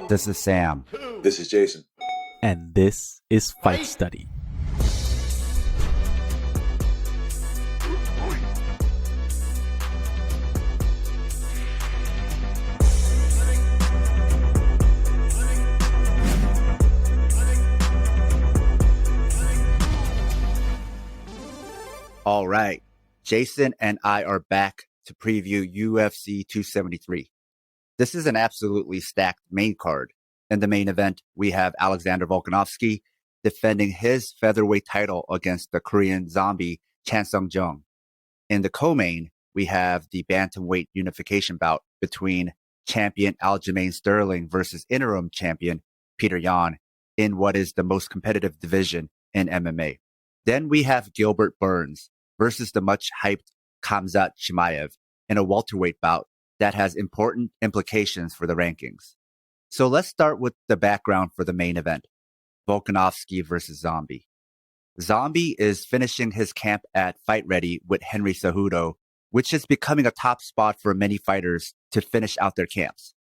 This is Sam. This is Jason. And this is Fight Study. All right. Jason and I are back to preview UFC 273. This is an absolutely stacked main card. In the main event, we have Alexander Volkanovski defending his featherweight title against the Korean zombie Chan Sung-jung. In the co-main, we have the bantamweight unification bout between champion Aljamain Sterling versus interim champion Peter Yan in what is the most competitive division in MMA. Then we have Gilbert Burns versus the much-hyped Kamza Chimaev in a welterweight bout that has important implications for the rankings. So let's start with the background for the main event, Volkanovski versus Zombie. Zombie is finishing his camp at Fight Ready with Henry Cejudo, which is becoming a top spot for many fighters to finish out their camps.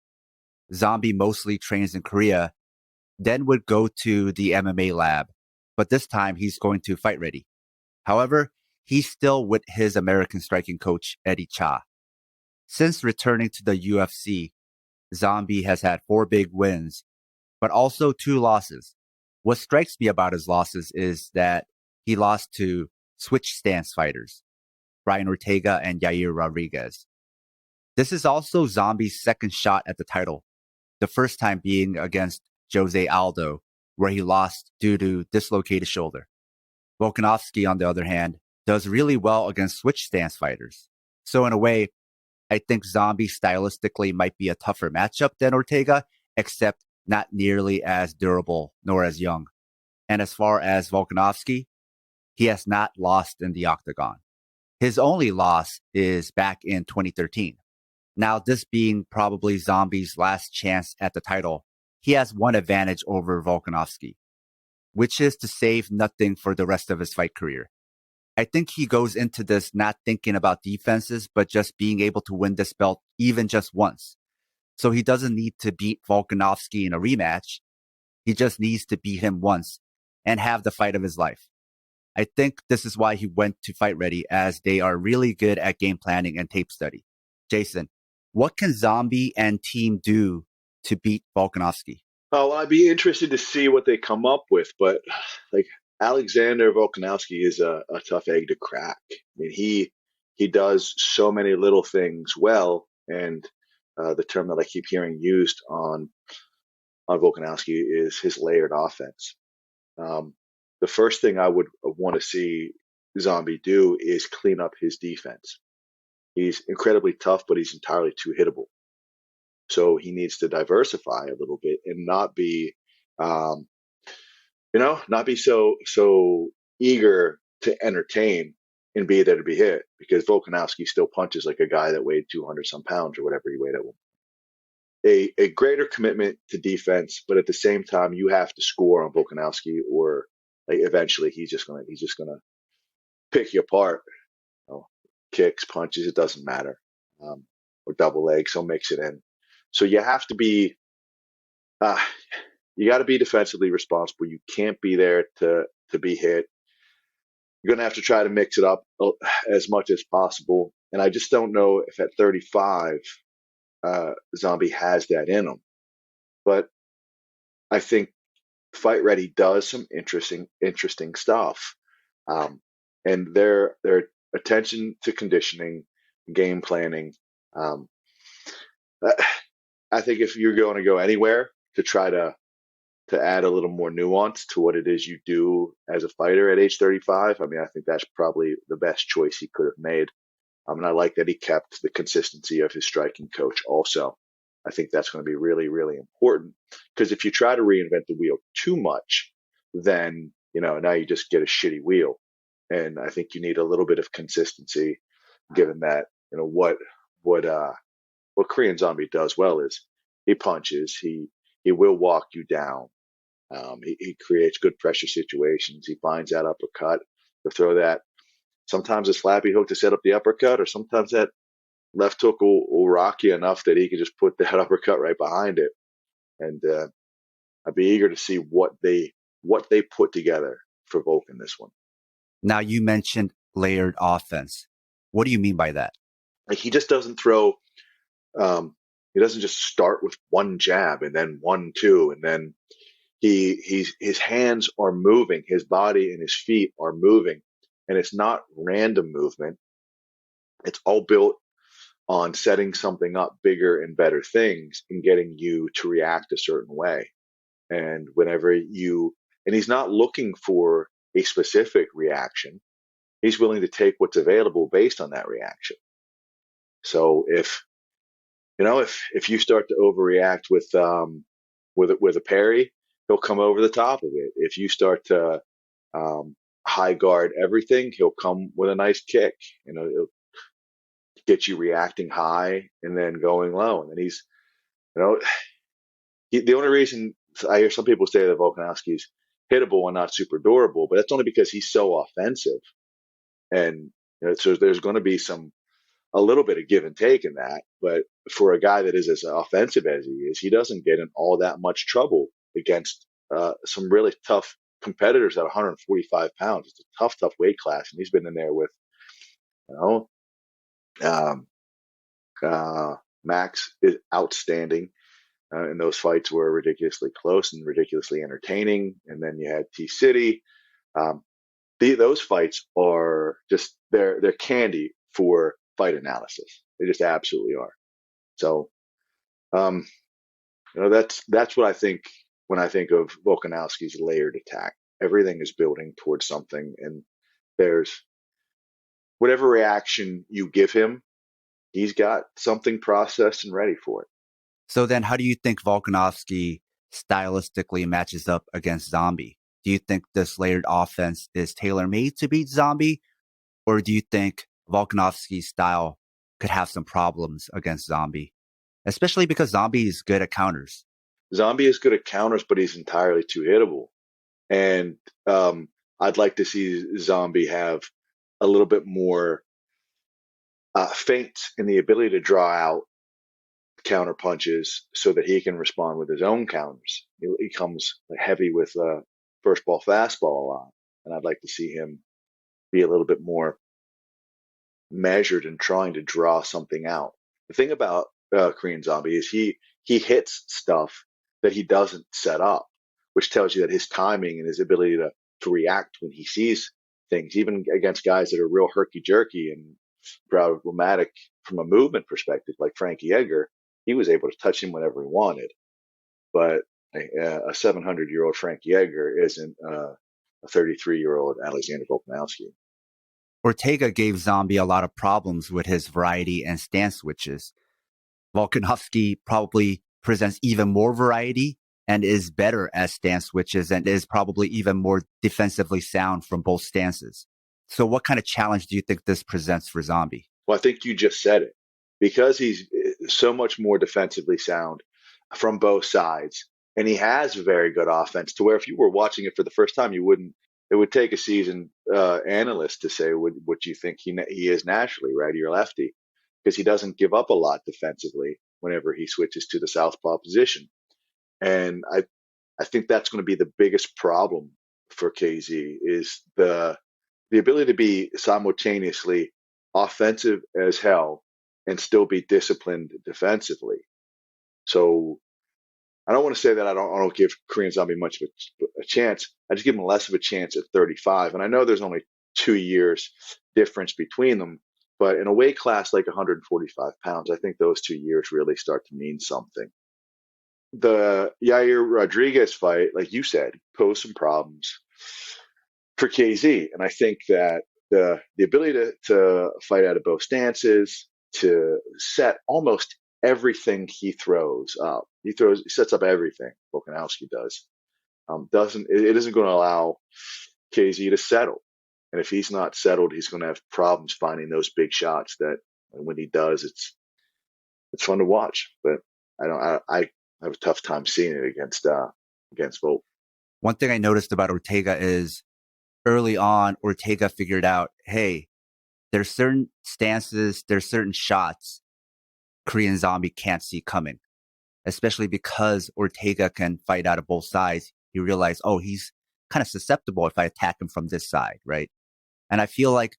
Zombie mostly trains in Korea, then would go to the MMA lab, but this time he's going to Fight Ready. However, he's still with his American striking coach, Eddie Cha. Since returning to the UFC, Zombie has had 4 big wins, but also 2 losses. What strikes me about his losses is that he lost to switch stance fighters, Brian Ortega and Yair Rodriguez. This is also Zombie's second shot at the title, the first time being against Jose Aldo, where he lost due to dislocated shoulder. Bokonovsky, on the other hand, does really well against switch stance fighters. So in a way, I think Zombie stylistically might be a tougher matchup than Ortega, except not nearly as durable nor as young. And as far as Volkanovski, he has not lost in the octagon. His only loss is back in 2013. Now, this being probably Zombie's last chance at the title, he has one advantage over Volkanovski, which is to save nothing for the rest of his fight career. I think he goes into this not thinking about defenses, but just being able to win this belt even just once. So he doesn't need to beat Volkanovski in a rematch. He just needs to beat him once and have the fight of his life. I think this is why he went to Fight Ready, as they are really good at game planning and tape study. Jason, what can Zombie and team do to beat Volkanovski? Oh, well, I'd be interested to see what they come up with, but Alexander Volkanovski is a tough egg to crack. I mean, he does so many little things well, and the term that I keep hearing used on Volkanovski is his layered offense. The first thing I would want to see Zombie do is clean up his defense. He's incredibly tough, but he's entirely too hittable. So he needs to diversify a little bit and not be so eager to entertain and be there to be hit, because Volkanovski still punches like a guy that weighed 200 some pounds or whatever he weighed at one point. A greater commitment to defense, but at the same time, you have to score on Volkanovski, or eventually he's just gonna pick you apart. Kicks, punches, it doesn't matter, or double legs, he'll mix it in. So you have to be. You got to be defensively responsible. You can't be there to be hit. You're going to have to try to mix it up as much as possible. And I just don't know if at 35, Zombie has that in him. But I think Fight Ready does some interesting stuff. And their attention to conditioning, game planning. I think if you're going to go anywhere to try to add a little more nuance to what it is you do as a fighter at age 35, I mean, I think that's probably the best choice he could have made. And I like that he kept the consistency of his striking coach also. I think that's going to be really, really important, because if you try to reinvent the wheel too much, then, now you just get a shitty wheel. And I think you need a little bit of consistency, given that, what Korean Zombie does well is he punches, he will walk you down. He creates good pressure situations. He finds that uppercut to throw that. Sometimes a slappy hook to set up the uppercut, or sometimes that left hook will rock you enough that he can just put that uppercut right behind it. And I'd be eager to see what they put together for Volk in this one. Now, you mentioned layered offense. What do you mean by that? Like, he just doesn't throw. He doesn't just start with one jab and then 1-2, and then his hands are moving, his body and his feet are moving, and it's not random movement. It's all built on setting something up bigger and better things and getting you to react a certain way. And he's not looking for a specific reaction. He's willing to take what's available based on that reaction. So if you start to overreact with a parry, he'll come over the top of it. If you start to high guard everything, he'll come with a nice kick. It'll get you reacting high and then going low. And then the only reason I hear some people say that Volkanovski's hittable and not super durable, but that's only because he's so offensive. And so there's going to be a little bit of give and take in that. But for a guy that is as offensive as he is, he doesn't get in all that much trouble against some really tough competitors at 145 pounds. It's a tough weight class, and he's been in there with, Max is outstanding. And those fights were ridiculously close and ridiculously entertaining. And then you had T-City. Those fights are just they're candy for fight analysis. They just absolutely are. So, that's what I think when I think of Volkanovski's layered attack. Everything is building towards something, and there's whatever reaction you give him, he's got something processed and ready for it. So then how do you think Volkanovski stylistically matches up against Zombie? Do you think this layered offense is tailor-made to beat Zombie? Or do you think Volkanovski's style could have some problems against Zombie? Especially because Zombie is good at counters. Zombie is good at counters, but he's entirely too hittable. And I'd like to see Zombie have a little bit more feints in the ability to draw out counter punches so that he can respond with his own counters. He comes heavy with first ball fastball a lot, and I'd like to see him be a little bit more measured in trying to draw something out. The thing about Korean Zombie is he hits stuff that he doesn't set up, which tells you that his timing and his ability to react when he sees things, even against guys that are real herky-jerky and problematic from a movement perspective, like Frankie Edgar, he was able to touch him whenever he wanted. But a 700-year-old Frankie Edgar isn't a 33-year-old Alexander Volkanovski. Ortega gave Zombie a lot of problems with his variety and stance switches. Volkanovski probably presents even more variety and is better at stance switches and is probably even more defensively sound from both stances. So what kind of challenge do you think this presents for Zombie? Well, I think you just said it. Because he's so much more defensively sound from both sides, and he has a very good offense to where if you were watching it for the first time, it would take a seasoned analyst to say what you think he is naturally, righty or lefty, because he doesn't give up a lot defensively whenever he switches to the southpaw position. And I think that's going to be the biggest problem for KZ is the ability to be simultaneously offensive as hell and still be disciplined defensively. So I don't want to say that I don't give Korean Zombie much of a chance. I just give him less of a chance at 35. And I know there's only 2 years difference between them, but in a weight class like 145 pounds, I think those 2 years really start to mean something. The Yair Rodriguez fight, like you said, posed some problems for KZ. And I think that the ability to fight out of both stances, to set almost everything he throws up. He sets up everything Bokonovsky does. It isn't going to allow KZ to settle. And if he's not settled, he's going to have problems finding those big shots that when he does, it's fun to watch. But I have a tough time seeing it against Volk. One thing I noticed about Ortega is early on, Ortega figured out, hey, there's certain stances, there's certain shots Korean Zombie can't see coming. especially because Ortega can fight out of both sides. He realized, oh, he's kind of susceptible if I attack him from this side, right? And I feel like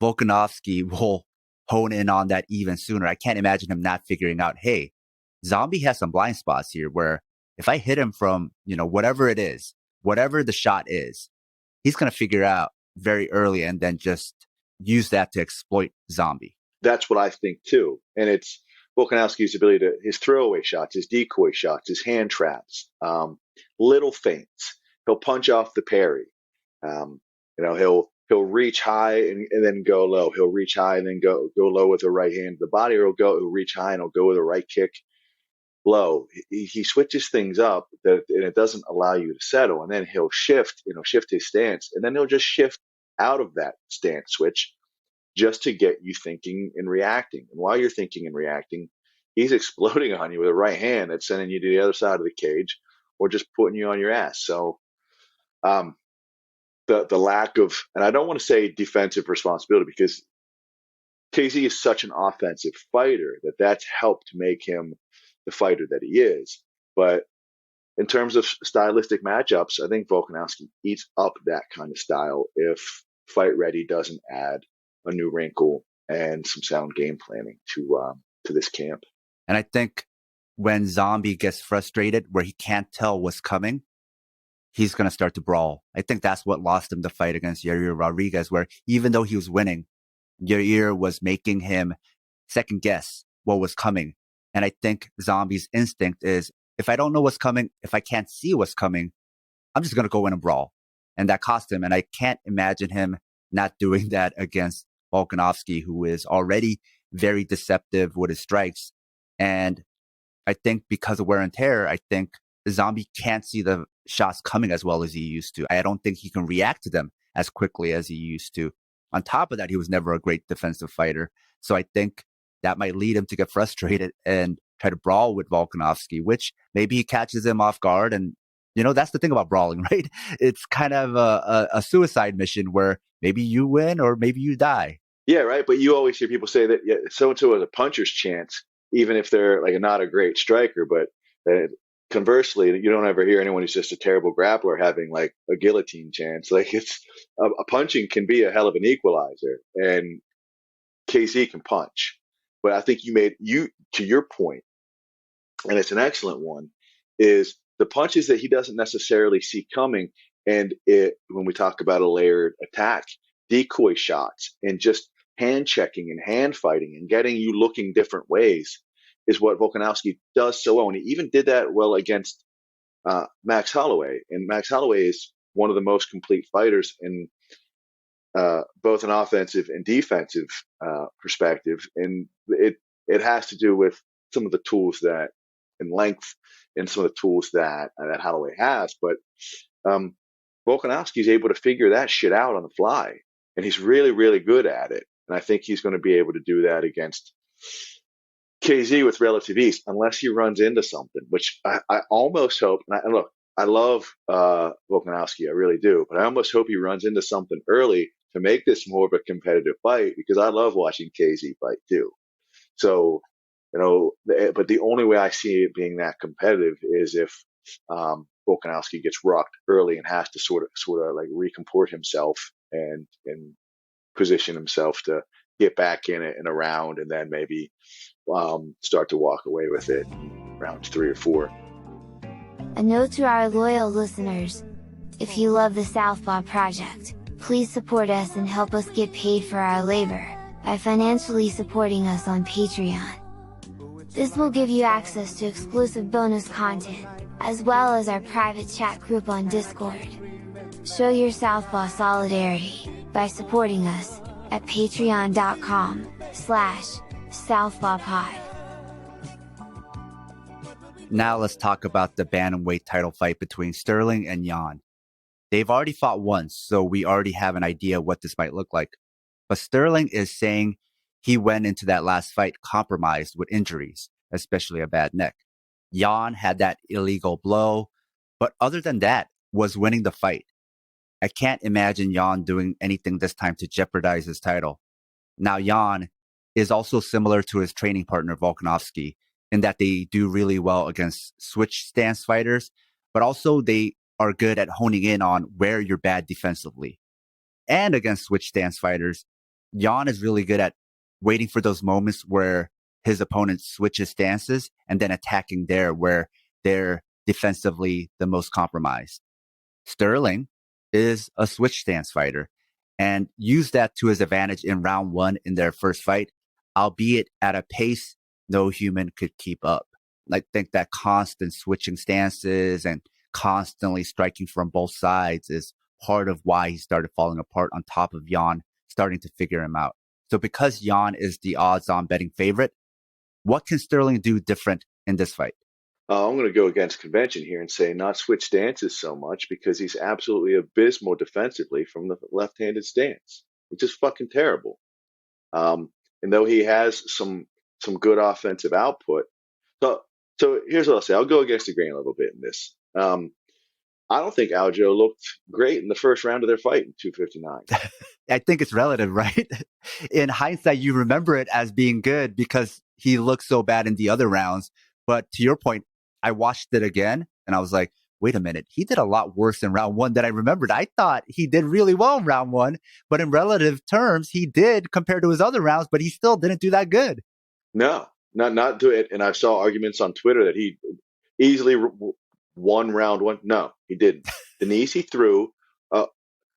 Volkanovski will hone in on that even sooner. I can't imagine him not figuring out, hey, Zombie has some blind spots here where if I hit him from, whatever it is, whatever the shot is, he's going to figure out very early and then just use that to exploit Zombie. That's what I think too. And it's Volkanovski's ability to his throwaway shots, his decoy shots, his hand traps, little feints. He'll punch off the parry. He'll reach high and then go low. He'll reach high and then go low with the right hand to the body, or he'll reach high and he'll go with a right kick low. He switches things up and it doesn't allow you to settle. And then he'll shift his stance, and then he'll just shift out of that stance switch just to get you thinking and reacting. And while you're thinking and reacting, he's exploding on you with a right hand that's sending you to the other side of the cage or just putting you on your ass. So the lack of, and I don't want to say defensive responsibility, because KZ is such an offensive fighter that's helped make him the fighter that he is. But in terms of stylistic matchups, I think Volkanovski eats up that kind of style if Fight Ready doesn't add a new wrinkle and some sound game planning to this camp. And I think when Zombie gets frustrated where he can't tell what's coming, he's going to start to brawl. I think that's what lost him the fight against Yair Rodriguez, where even though he was winning, Yair was making him second guess what was coming. And I think Zombie's instinct is, if I don't know what's coming, if I can't see what's coming, I'm just going to go in and brawl. And that cost him. And I can't imagine him not doing that against Volkanovski, who is already very deceptive with his strikes. And I think because of wear and tear, I think Zombie can't see the shots coming as well as he used to. I don't think he can react to them as quickly as he used to. On top of that, he was never a great defensive fighter. So I think that might lead him to get frustrated and try to brawl with Volkanovski, which maybe he catches him off guard. And, that's the thing about brawling, right? It's kind of a suicide mission where maybe you win or maybe you die. Yeah, right. But you always hear people say that so-and-so has a puncher's chance, even if they're like not a great striker. But conversely, you don't ever hear anyone who's just a terrible grappler having like a guillotine chance. Like it's a punching can be a hell of an equalizer, and KZ can punch. But I think to your point, and it's an excellent one, is the punches that he doesn't necessarily see coming. And when we talk about a layered attack, decoy shots and just hand checking and hand fighting and getting you looking different ways is what Volkanovski does so well. And he even did that well against Max Holloway. And Max Holloway is one of the most complete fighters in both an offensive and defensive perspective. And it has to do with some of the tools that in length and some of the tools that Holloway has. But Volkanovski is able to figure that shit out on the fly. And he's really, really good at it. And I think he's going to be able to do that against KZ with relative ease, unless he runs into something, which I almost hope. And look, I love Volkanovski, I really do, but I almost hope he runs into something early to make this more of a competitive fight, because I love watching KZ fight too. So, but the only way I see it being that competitive is if Volkanovski gets rocked early and has to sort of like recomport himself and position himself to get back in it in a round, and then maybe start to walk away with it in rounds 3 or 4. A note to our loyal listeners: if you love the Southpaw Project, please support us and help us get paid for our labor by financially supporting us on Patreon. This will give you access to exclusive bonus content, as well as our private chat group on Discord. Show your Southpaw solidarity by supporting us at patreon.com/southpawpod. Now let's talk about the bantamweight title fight between Sterling and Jan. They've already fought once, so we already have an idea what this might look like. But Sterling is saying he went into that last fight compromised with injuries, especially a bad neck. Jan had that illegal blow, but other than that, was winning the fight. I can't imagine Jan doing anything this time to jeopardize his title. Now, Jan is also similar to his training partner, Volkanovski, in that they do really well against switch stance fighters, but also they are good at honing in on where you're bad defensively. And against switch stance fighters, Jan is really good at waiting for those moments where his opponent switches stances and then attacking there where they're defensively the most compromised. Sterling is a switch stance fighter and used that to his advantage in round one in their first fight, albeit at a pace no human could keep up. I think that constant switching stances and constantly striking from both sides is part of why he started falling apart, on top of Jan starting to figure him out. So because Jan is the odds-on betting favorite, what can Sterling do different in this fight? I'm going to go against convention here and say not switch stances so much, because he's absolutely abysmal defensively from the left-handed stance. It's just fucking terrible. And though he has some good offensive output, so here's what I'll say. I'll go against the grain a little bit in this. I don't think Aljo looked great in the first round of their fight in 259. I think it's relative, right? In hindsight, you remember it as being good because he looked so bad in the other rounds. But to your point, I watched it again and I was like, wait a minute, he did a lot worse in round one than I remembered. I thought he did really well in round one, but in relative terms, he did compared to his other rounds, but he still didn't do that good. No, not do it. And I saw arguments on Twitter that he easily won round one. No, he didn't. The knees he threw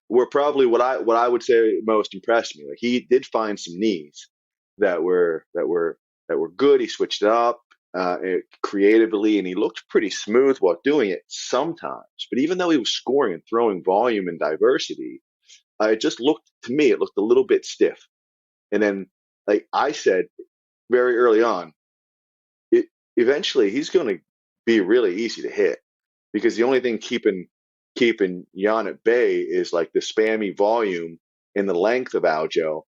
were probably what I would say most impressed me. Like, he did find some knees that were good. He switched it up creatively, and he looked pretty smooth while doing it sometimes. But even though he was scoring and throwing volume and diversity, it just looked, to me, it looked a little bit stiff. And then, like I said very early on, eventually he's going to be really easy to hit, because the only thing keeping Jan at bay is like the spammy volume and the length of Aljo.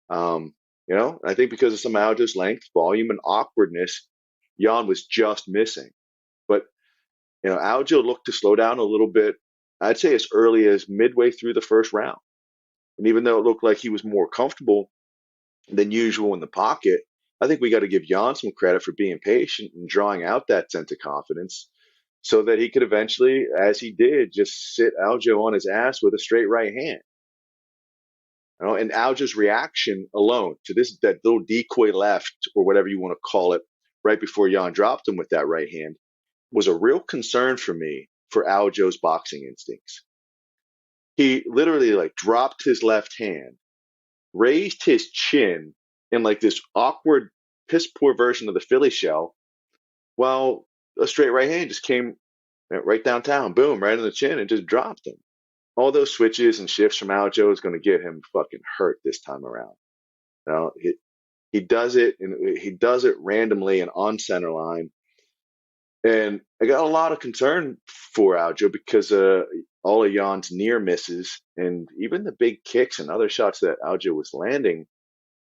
I think because of some Aljo's length, volume, and awkwardness, Jan was just missing. But Aljo looked to slow down a little bit, I'd say as early as midway through the first round. And even though it looked like he was more comfortable than usual in the pocket, I think we got to give Jan some credit for being patient and drawing out that sense of confidence, so that he could eventually, as he did, just sit Aljo on his ass with a straight right hand. And Aljo's reaction alone to that little decoy left, or whatever you want to call it, right before Jan dropped him with that right hand, was a real concern for me for Aljo's boxing instincts. He literally dropped his left hand, raised his chin in this awkward, piss poor version of the Philly shell, while a straight right hand just came right downtown, boom, right in the chin, and just dropped him. All those switches and shifts from Aljo is going to get him fucking hurt this time around. He does it, and he does it randomly and on center line. And I got a lot of concern for Aljo because all of Jan's near misses and even the big kicks and other shots that Aljo was landing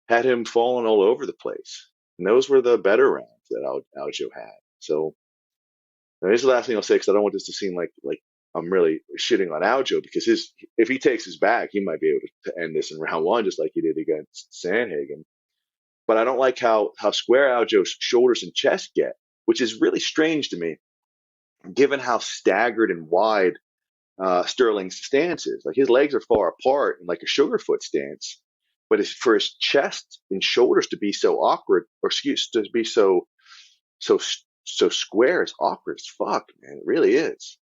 had him falling all over the place. And those were the better rounds that Aljo had. So here's the last thing I'll say, because I don't want this to seem like I'm really shitting on Aljo, because if he takes his back, he might be able to end this in round one, just like he did against Sandhagen. But I don't like how square Aljo's shoulders and chest get, which is really strange to me, given how staggered and wide Sterling's stance is. Like, his legs are far apart in like a Sugarfoot stance, but for his chest and shoulders to be so awkward, or to be so square, it's awkward as fuck, man. It really is.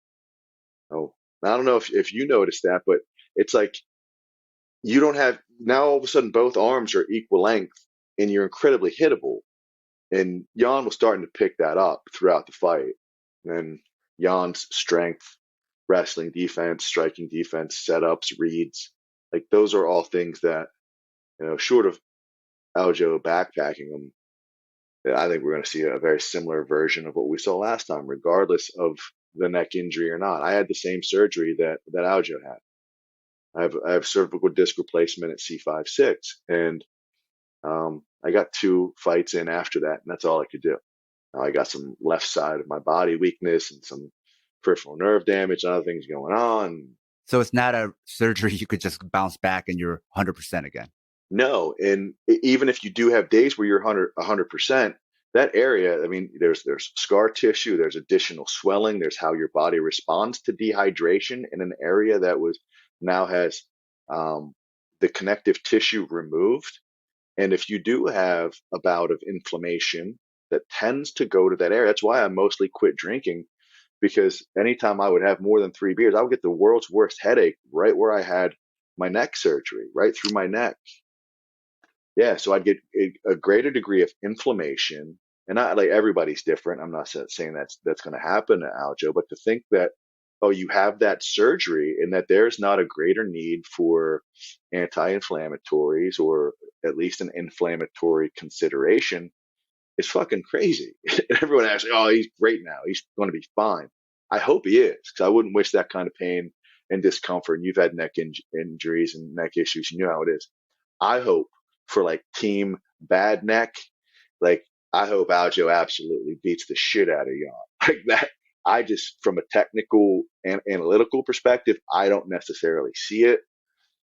Oh, I don't know if you noticed that, but it's like you don't have, now all of a sudden both arms are equal length and you're incredibly hittable. And Jan was starting to pick that up throughout the fight. And Jan's strength, wrestling defense, striking defense, setups, reads, like those are all things that, short of Aljo backpacking him, I think we're going to see a very similar version of what we saw last time, regardless of the neck injury or not. I had the same surgery that Aljo had. I have cervical disc replacement at C5-6, and I got 2 fights in after that, and that's all I could do. I got some left side of my body weakness and some peripheral nerve damage and other things going on. So it's not a surgery you could just bounce back and you're 100% again. No, and even if you do have days where you're 100%, that area, I mean, there's scar tissue, there's additional swelling, there's how your body responds to dehydration in an area that was now has the connective tissue removed. And if you do have a bout of inflammation that tends to go to that area, that's why I mostly quit drinking, because anytime I would have more than 3 beers, I would get the world's worst headache right where I had my neck surgery, right through my neck. Yeah, so I'd get a greater degree of inflammation, and I like everybody's different. I'm not saying that's going to happen to Aljo, but to think that, oh, you have that surgery and that there's not a greater need for anti-inflammatories or at least an inflammatory consideration is fucking crazy. Everyone asks, oh, he's great now. He's going to be fine. I hope he is, because I wouldn't wish that kind of pain and discomfort. And you've had neck injuries and neck issues. You know how it is. I hope for like team bad neck, like I hope Aljo absolutely beats the shit out of Jan. Like that. I just, from a technical and analytical perspective, I don't necessarily see it.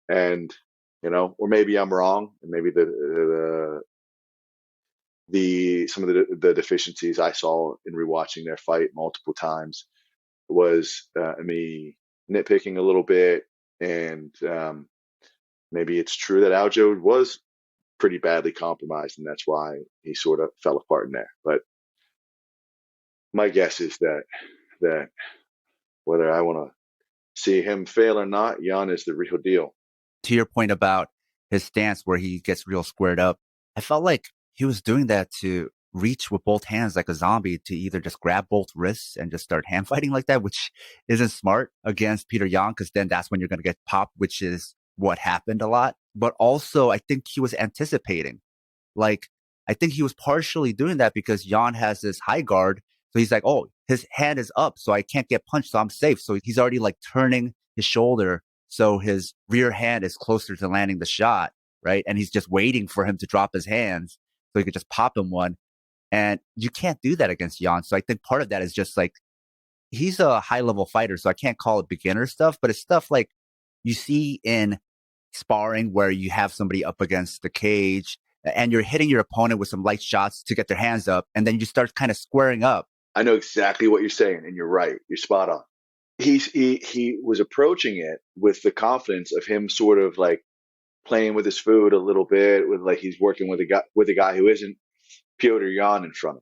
And, or maybe I'm wrong. And maybe some of the deficiencies I saw in rewatching their fight multiple times was me nitpicking a little bit. And maybe it's true that Aljo was pretty badly compromised, and that's why he sort of fell apart in there. But my guess is that whether I want to see him fail or not, Jan is the real deal. To your point about his stance where he gets real squared up, I felt like he was doing that to reach with both hands like a zombie, to either just grab both wrists and just start hand fighting like that, which isn't smart against Peter Yan, because then that's when you're going to get popped, which is what happened a lot. But also, I think he was anticipating. Like, I think he was partially doing that because Jan has this high guard. So he's like, oh, his hand is up, so I can't get punched, so I'm safe. So he's already like turning his shoulder so his rear hand is closer to landing the shot, right? And he's just waiting for him to drop his hands so he could just pop him one. And you can't do that against Jan. So I think part of that is just like, he's a high level fighter, so I can't call it beginner stuff, but it's stuff like you see in sparring where you have somebody up against the cage and you're hitting your opponent with some light shots to get their hands up, and then you start kind of squaring up. I know exactly what you're saying, and you're right. You're spot on. He was approaching it with the confidence of him sort of like playing with his food a little bit, with like he's working with a guy who isn't Piotr Yan in front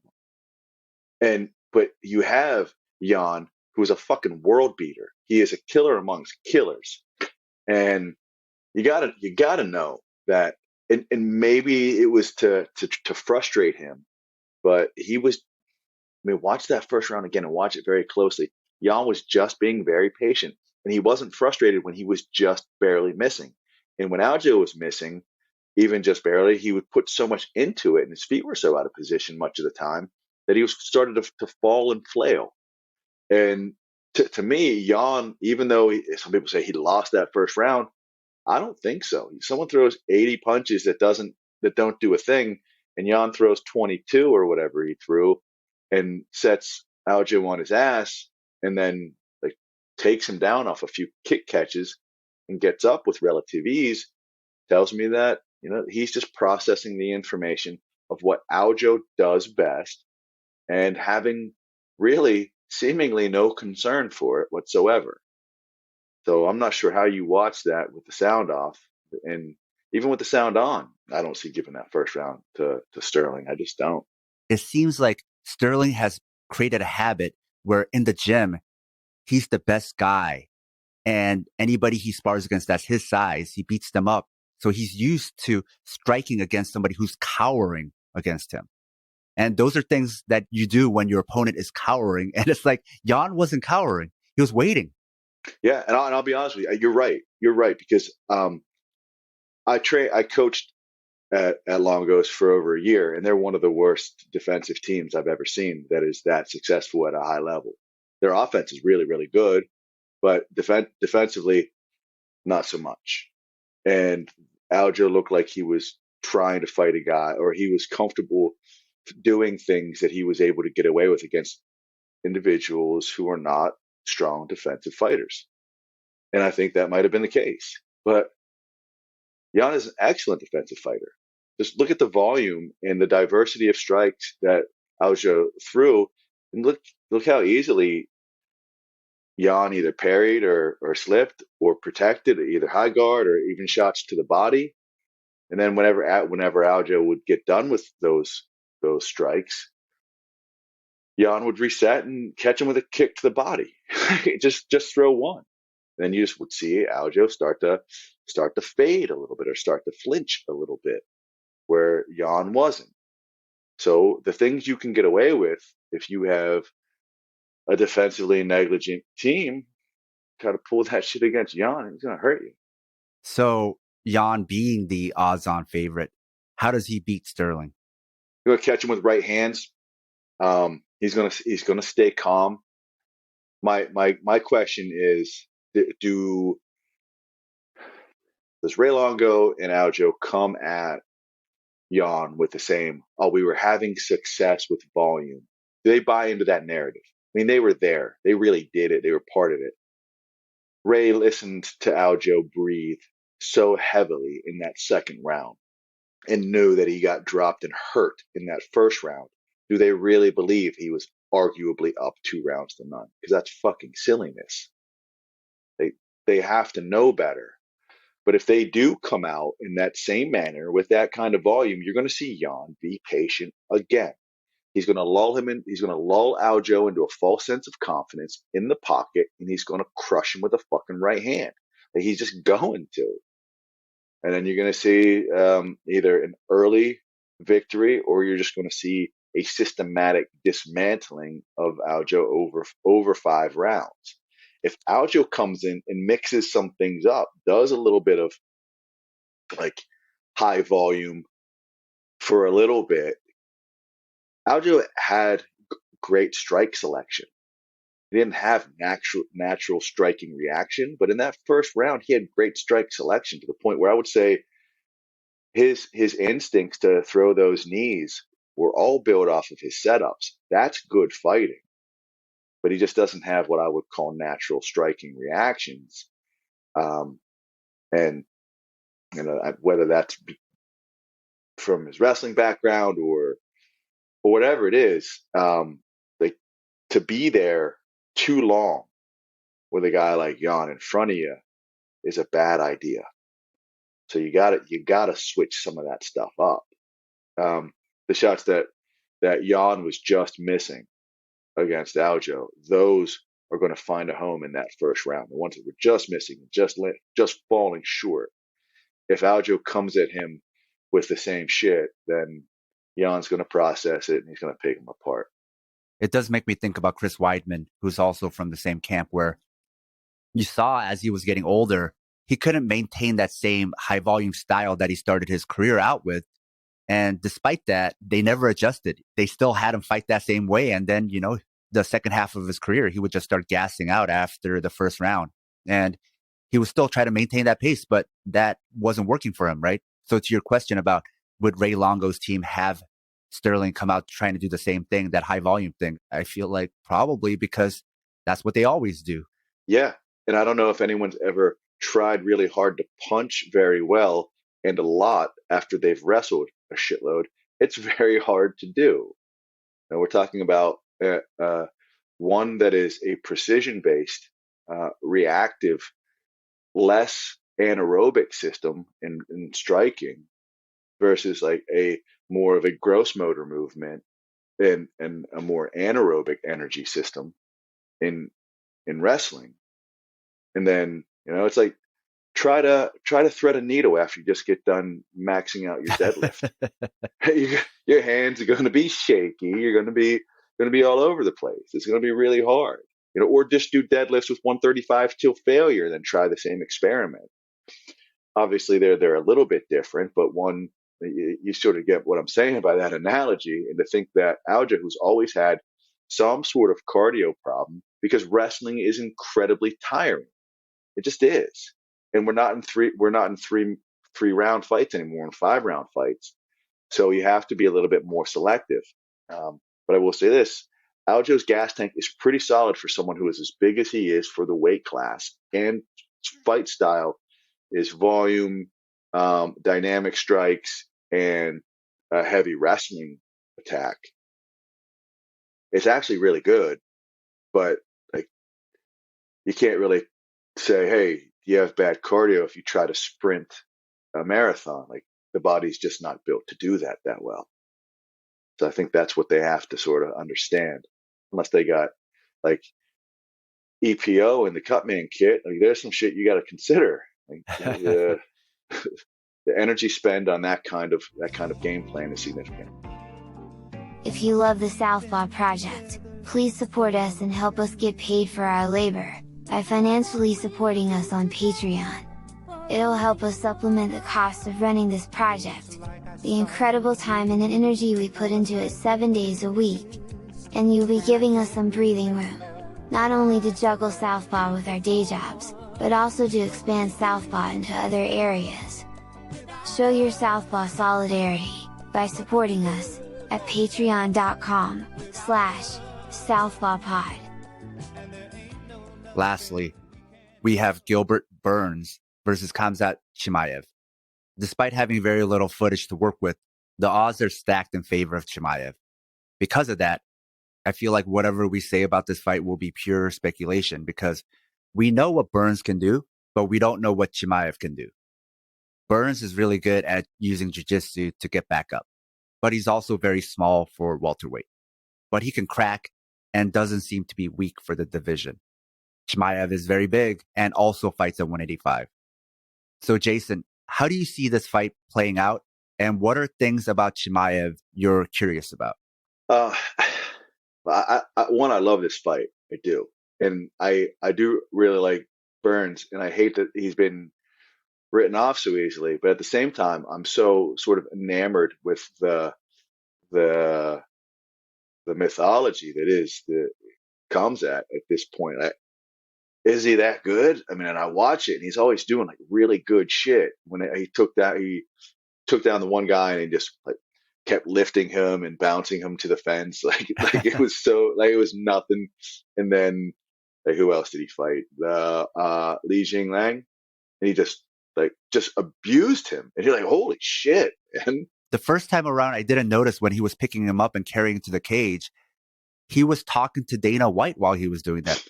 of him. But you have Jan, who is a fucking world beater. He is a killer amongst killers, and you gotta know that. And maybe it was to frustrate him, but he was. I mean, watch that first round again and watch it very closely. Jan was just being very patient, and he wasn't frustrated when he was just barely missing. And when Aljo was missing, even just barely, he would put so much into it, and his feet were so out of position much of the time that he was started to fall and flail. And to me, Jan, even though some people say he lost that first round, I don't think so. Someone throws 80 punches that don't do a thing, and Jan throws 22 or whatever he threw, and sets Aljo on his ass, and then like takes him down off a few kick catches and gets up with relative ease, tells me that he's just processing the information of what Aljo does best and having really seemingly no concern for it whatsoever. So I'm not sure how you watch that with the sound off, and even with the sound on, I don't see giving that first round to Sterling. I just don't. It seems like Sterling has created a habit where in the gym, he's the best guy, and anybody he spars against that's his size, he beats them up. So he's used to striking against somebody who's cowering against him. And those are things that you do when your opponent is cowering. And it's like, Jan wasn't cowering. He was waiting. Yeah. And I'll be honest with you. You're right. You're right. Because I coached at Longos for over a year, and they're one of the worst defensive teams I've ever seen that is that successful at a high level. Their offense is really, really good, but defensively, not so much. And Aljo looked like he was trying to fight a guy, or he was comfortable doing things that he was able to get away with against individuals who are not strong defensive fighters. And I think that might have been the case. But Jan is an excellent defensive fighter. just look at the volume and the diversity of strikes that Aljo threw, and look how easily Jan either parried or slipped or protected, either high guard or even shots to the body. And then whenever Aljo would get done with those strikes, Jan would reset and catch him with a kick to the body. just throw one. And then you just would see Aljo start to fade a little bit or start to flinch a little bit, where Jan wasn't. So the things you can get away with if you have a defensively negligent team, try to pull that shit against Jan, he's gonna hurt you. So Jan being the odds-on favorite, how does he beat Sterling? You're gonna catch him with right hands. He's gonna stay calm. My question is, does Ray Longo and Aljo come at Jan with the same, oh, we were having success with volume? Do they buy into that narrative? I mean, they were there. They really did it. They were part of it. Ray listened to Aljo breathe so heavily in that second round and knew that he got dropped and hurt in that first round. Do they really believe he was arguably up 2-0 to none? Because that's fucking silliness. They have to know better. But if they do come out in that same manner with that kind of volume, you're going to see Jan be patient again. He's going to lull him in. He's going to lull Aljo into a false sense of confidence in the pocket, and he's going to crush him with a fucking right hand. Like, he's just going to. And then you're going to see either an early victory, or you're just going to see a systematic dismantling of Aljo over 5 rounds. If Aljo comes in and mixes some things up, does a little bit of like high volume for a little bit, Aljo had great strike selection. He didn't have natural striking reaction, but in that first round, he had great strike selection to the point where I would say his instincts to throw those knees were all built off of his setups. That's good fighting. But he just doesn't have what I would call natural striking reactions. And, whether that's from his wrestling background or whatever it is, like, to be there too long with a guy like Jan in front of you is a bad idea. So you gotta switch some of that stuff up. The shots that Jan was just missing against Aljo, those are going to find a home in that first round. The ones that were just missing, just falling short. If Aljo comes at him with the same shit, then Jan's going to process it and he's going to pick him apart. It does make me think about Chris Weidman, who's also from the same camp, where you saw as he was getting older, he couldn't maintain that same high volume style that he started his career out with. And despite that, they never adjusted. They still had him fight that same way. And then, the second half of his career, he would just start gassing out after the first round. And he would still try to maintain that pace, but that wasn't working for him, right? So to your question about, would Ray Longo's team have Sterling come out trying to do the same thing, that high volume thing? I feel like probably, because that's what they always do. Yeah. And I don't know if anyone's ever tried really hard to punch very well and a lot after they've wrestled a shitload. It's very hard to do. Now we're talking about one that is a precision-based, reactive, less anaerobic system in striking versus like a more of a gross motor movement and a more anaerobic energy system in wrestling. And then, it's like, try to thread a needle after you just get done maxing out your deadlift. Your hands are going to be shaky. You're going to be all over the place. It's going to be really hard, or just do deadlifts with 135 till failure, then try the same experiment. Obviously, they're a little bit different, but one, you sort of get what I'm saying by that analogy. And to think that Aljo, who's always had some sort of cardio problem, because wrestling is incredibly tiring. It just is. And we're not in three round fights anymore, in 5-round fights. So you have to be a little bit more selective. But I will say this, Aljo's gas tank is pretty solid for someone who is as big as he is for the weight class, and fight style is volume, dynamic strikes, and a heavy wrestling attack, it's actually really good. But like, you can't really say, hey, you have bad cardio if you try to sprint a marathon. Like, the body's just not built to do that well. So I think that's what they have to sort of understand, unless they got like EPO in the Cutman kit. Like, there's some shit you got to consider. Like, the energy spend on that kind of game plan is significant. If you love the Southpaw Project, please support us and help us get paid for our labor by financially supporting us on Patreon. It'll help us supplement the cost of running this project, the incredible time and energy we put into it 7 days a week. And you'll be giving us some breathing room, not only to juggle Southpaw with our day jobs, but also to expand Southpaw into other areas. Show your Southpaw solidarity by supporting us at patreon.com/southpawpod. Lastly, we have Gilbert Burns versus Kamza Chimaev. Despite having very little footage to work with, the odds are stacked in favor of Chimaev. Because of that, I feel like whatever we say about this fight will be pure speculation, because we know what Burns can do, but we don't know what Chimaev can do. Burns is really good at using jiu-jitsu to get back up, but he's also very small for welterweight. But he can crack and doesn't seem to be weak for the division. Chimaev is very big and also fights at 185. So Jason, how do you see this fight playing out? And what are things about Chimaev you're curious about? I love this fight. I do. And I do really like Burns, and I hate that he's been written off so easily. But at the same time, I'm so sort of enamored with the mythology that is the Kamza at this point. Is he that good? I mean, and I watch it, and he's always doing like really good shit. When he took down the one guy, and he just like kept lifting him and bouncing him to the fence, like it was so, like, it was nothing. And then, like, who else did he fight? Li Jinglang, and he just abused him, and you're like, holy shit, man. The first time around, I didn't notice when he was picking him up and carrying him to the cage, he was talking to Dana White while he was doing that.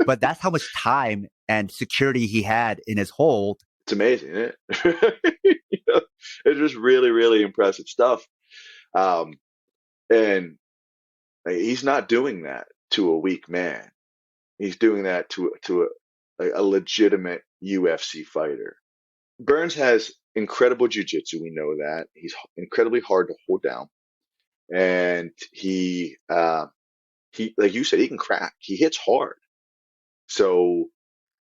But that's how much time and security he had in his hold. It's amazing, isn't it? It's just really, really impressive stuff. And he's not doing that to a weak man. He's doing that to a legitimate UFC fighter. Burns has incredible jiu-jitsu. We know that. He's incredibly hard to hold down. And he, like you said, he can crack. He hits hard. So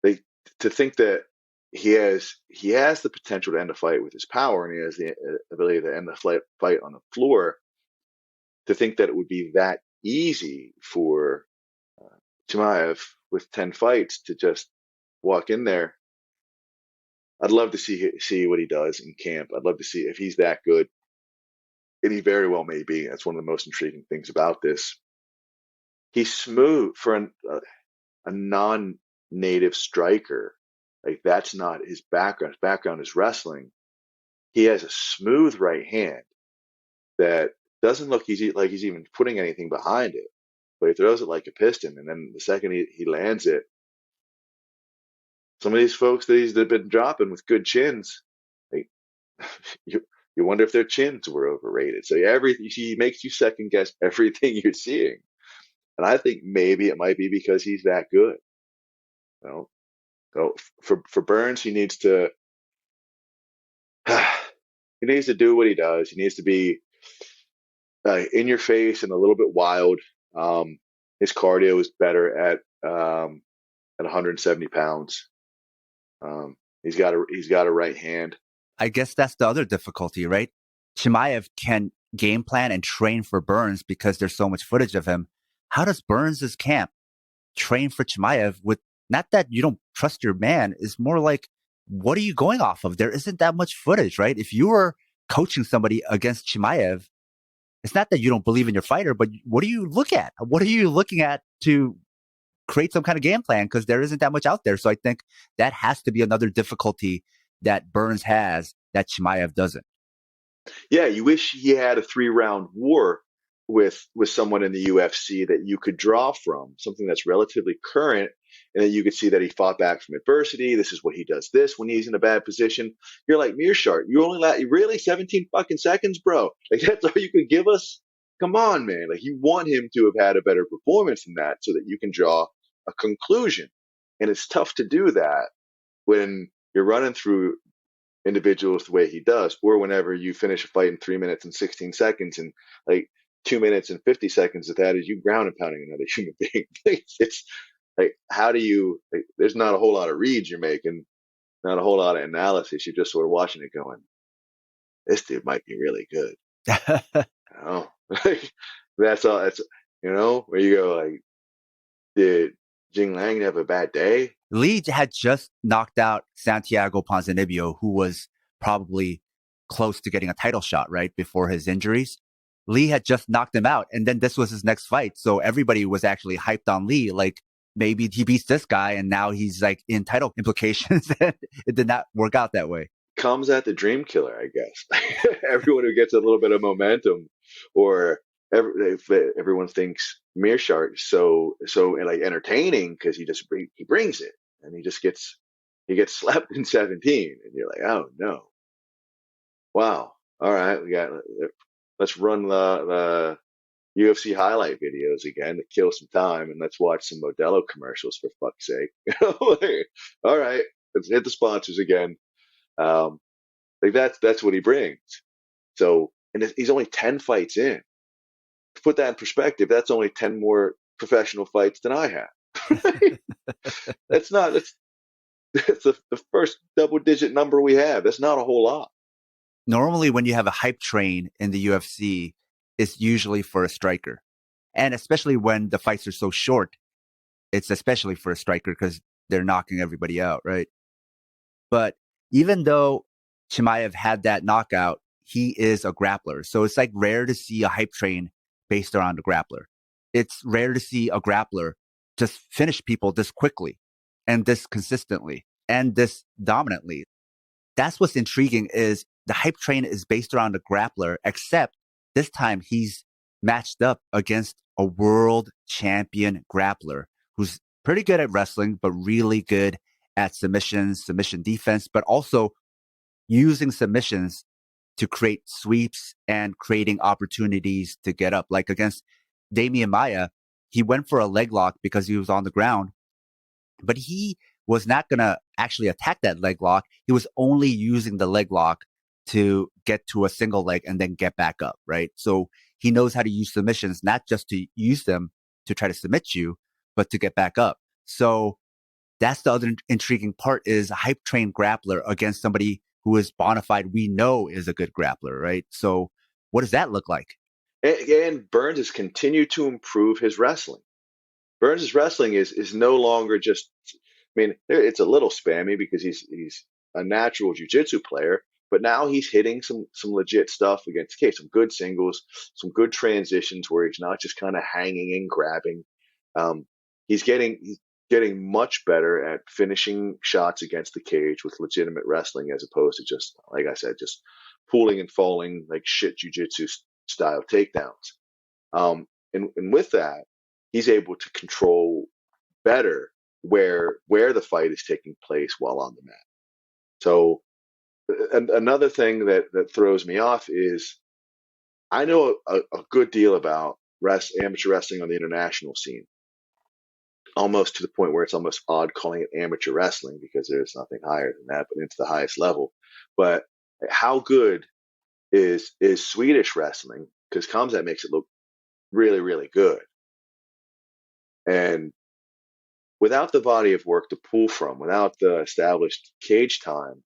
to think that he has the potential to end a fight with his power, and he has the ability to end the fight on the floor, to think that it would be that easy for Chimaev with 10 fights to just walk in there. I'd love to see what he does in camp. I'd love to see if he's that good, and he very well may be. That's one of the most intriguing things about this. He's smooth for a non-native striker. Like, that's not his background. His background is wrestling. He has a smooth right hand that doesn't look like he's even putting anything behind it, but he throws it like a piston. And then the second he lands it, some of these folks that he's been dropping with good chins, like, you wonder if their chins were overrated. So he makes you second guess everything you're seeing. And I think maybe it might be because he's that good. So for Burns, he needs to do what he does. He needs to be in your face and a little bit wild. His cardio is better at 170 pounds. He's got a right hand. I guess that's the other difficulty, right? Chimaev can game plan and train for Burns because there's so much footage of him. How does Burns' camp train for Chimaev with, not that you don't trust your man, it's more like, what are you going off of? There isn't that much footage, right? If you were coaching somebody against Chimaev, it's not that you don't believe in your fighter, but what do you look at? What are you looking at to create some kind of game plan? Because there isn't that much out there. So I think that has to be another difficulty that Burns has that Chimaev doesn't. Yeah, you wish he had a 3-round war with someone in the UFC that you could draw from, something that's relatively current, and then you could see that he fought back from adversity. This is what he does. This when he's in a bad position. You're like Mearshart. You only really 17 fucking seconds, bro. Like that's all you could give us. Come on, man. Like you want him to have had a better performance than that, so that you can draw a conclusion. And it's tough to do that when you're running through individuals the way he does, or whenever you finish a fight in 3 minutes and 16 seconds, and like 2 minutes and 50 seconds of that is you ground and pounding another human being. It's like, how do you, like, there's not a whole lot of reads you're making, not a whole lot of analysis. You're just sort of watching it going, this dude might be really good. Oh, like, that's all. That's, where you go, like, did Jing Lang have a bad day? Lee had just knocked out Santiago Ponzinibbio, who was probably close to getting a title shot, right, before his injuries. Lee had just knocked him out, and then this was his next fight. So everybody was actually hyped on Lee, like maybe he beats this guy, and now he's like in title implications. And it did not work out that way. Comes at the dream killer, I guess. Everyone who gets a little bit of momentum, or if everyone thinks Mearshart is so like entertaining because he brings it, and he gets slapped in 17, and you're like, oh no, wow, all right, let's run the UFC highlight videos again to kill some time, and let's watch some Modelo commercials for fuck's sake. All right, let's hit the sponsors again. Like that's what he brings. So, and he's only 10 fights in. To put that in perspective, that's only 10 more professional fights than I have. That's the first double-digit number we have. That's not a whole lot. Normally, when you have a hype train in the UFC, it's usually for a striker. And especially when the fights are so short, it's especially for a striker because they're knocking everybody out, right? But even though Chimaev had that knockout, he is a grappler. So it's like rare to see a hype train based around a grappler. It's rare to see a grappler just finish people this quickly and this consistently and this dominantly. That's what's intriguing is the hype train is based around a grappler, except this time he's matched up against a world champion grappler who's pretty good at wrestling, but really good at submissions, submission defense, but also using submissions to create sweeps and creating opportunities to get up. Like against Damian Maia, he went for a leg lock because he was on the ground, but he was not going to actually attack that leg lock. He was only using the leg lock to get to a single leg and then get back up, right? So he knows how to use submissions, not just to use them to try to submit you, but to get back up. So that's the other intriguing part is a hype train grappler against somebody who is bona fide, we know is a good grappler, right? So what does that look like? And Burns has continued to improve his wrestling. Burns' wrestling is no longer just, I mean, it's a little spammy because he's a natural jiu-jitsu player, but now he's hitting some legit stuff against K, some good singles, some good transitions where he's not just kind of hanging and grabbing. He's getting much better at finishing shots against the cage with legitimate wrestling as opposed to just, like I said, just pulling and falling like shit jiu-jitsu style takedowns. And with that, he's able to control better where the fight is taking place while on the mat. So another thing that throws me off is I know a good deal about amateur wrestling on the international scene, almost to the point where it's almost odd calling it amateur wrestling because there's nothing higher than that, but it's the highest level. But how good is Swedish wrestling? Because Kamza makes it look really, really good. And without the body of work to pull from, without the established cage time,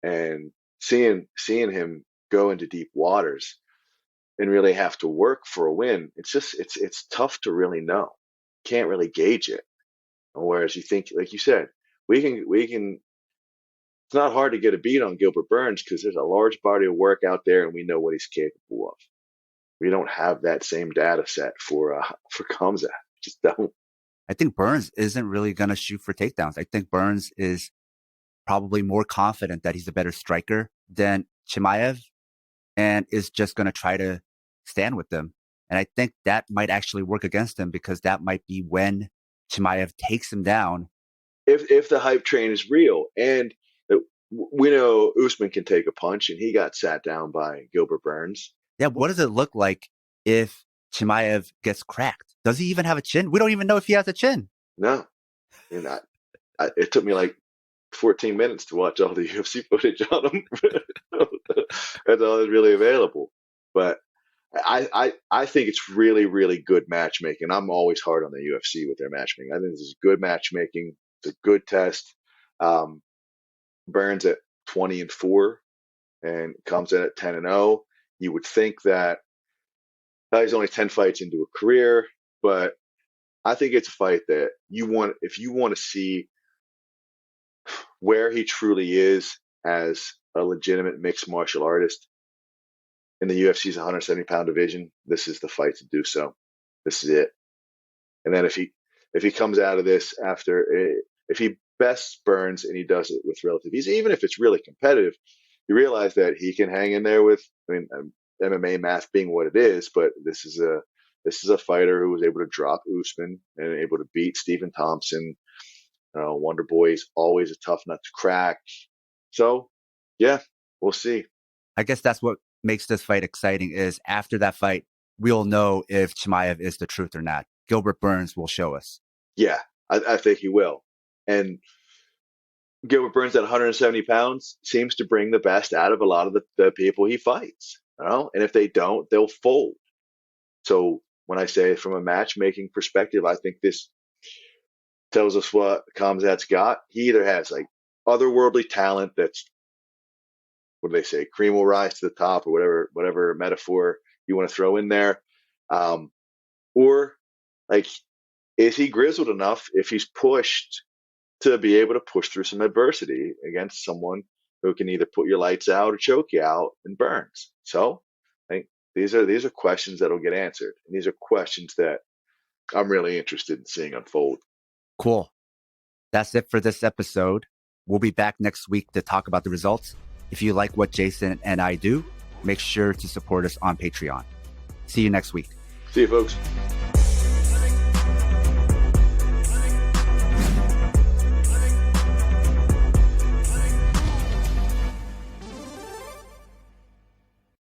and seeing him go into deep waters and really have to work for a win, it's tough to really know. Can't really gauge it. Whereas you think, like you said, we can. It's not hard to get a beat on Gilbert Burns because there's a large body of work out there, and we know what he's capable of. We don't have that same data set for Kamza. Just don't. I think Burns isn't really going to shoot for takedowns. I think Burns is probably more confident that he's a better striker than Chimaev. and is just going to try to stand with them. And I think that might actually work against him, because that might be when Chimaev takes him down. If the hype train is real, and we know Usman can take a punch, and he got sat down by Gilbert Burns. Yeah, what does it look like if Chimaev gets cracked? Does he even have a chin? We don't even know if he has a chin. No. And it took me like 14 minutes to watch all the UFC footage on him. That's all that's really available. But I think it's really, really good matchmaking. I'm always hard on the UFC with their matchmaking. I think this is good matchmaking. It's a good test. Burns at 20-4 and comes in at 10-0. You would think that he's only 10 fights into a career, but I think it's a fight that if you want to see where he truly is as a legitimate mixed martial artist in the UFC's 170-pound division, this is the fight to do so. This is it. And then if he comes out of this if he bests Burns and he does it with relative ease, even if it's really competitive, you realize that he can hang in there with, MMA math being what it is, but this is a fighter who was able to drop Usman and able to beat Stephen Thompson. Wonder Boy's always a tough nut to crack. So, yeah, we'll see. I guess that's what makes this fight exciting, is after that fight, we'll know if Chimaev is the truth or not. Gilbert Burns will show us. Yeah, I think he will. And Gilbert Burns at 170 pounds seems to bring the best out of a lot of the people he fights. And if they don't, they'll fold. So when I say from a matchmaking perspective, I think this tells us what Kamzat's got. He either has like otherworldly talent that's, what do they say, cream will rise to the top, or whatever metaphor you want to throw in there. Or like, is he grizzled enough if he's pushed to be able to push through some adversity against someone who can either put your lights out or choke you out in Burns? So I think these are questions that'll get answered. And these are questions that I'm really interested in seeing unfold. Cool. That's it for this episode. We'll be back next week to talk about the results. If you like what Jason and I do, make sure to support us on Patreon. See you next week. See you, folks.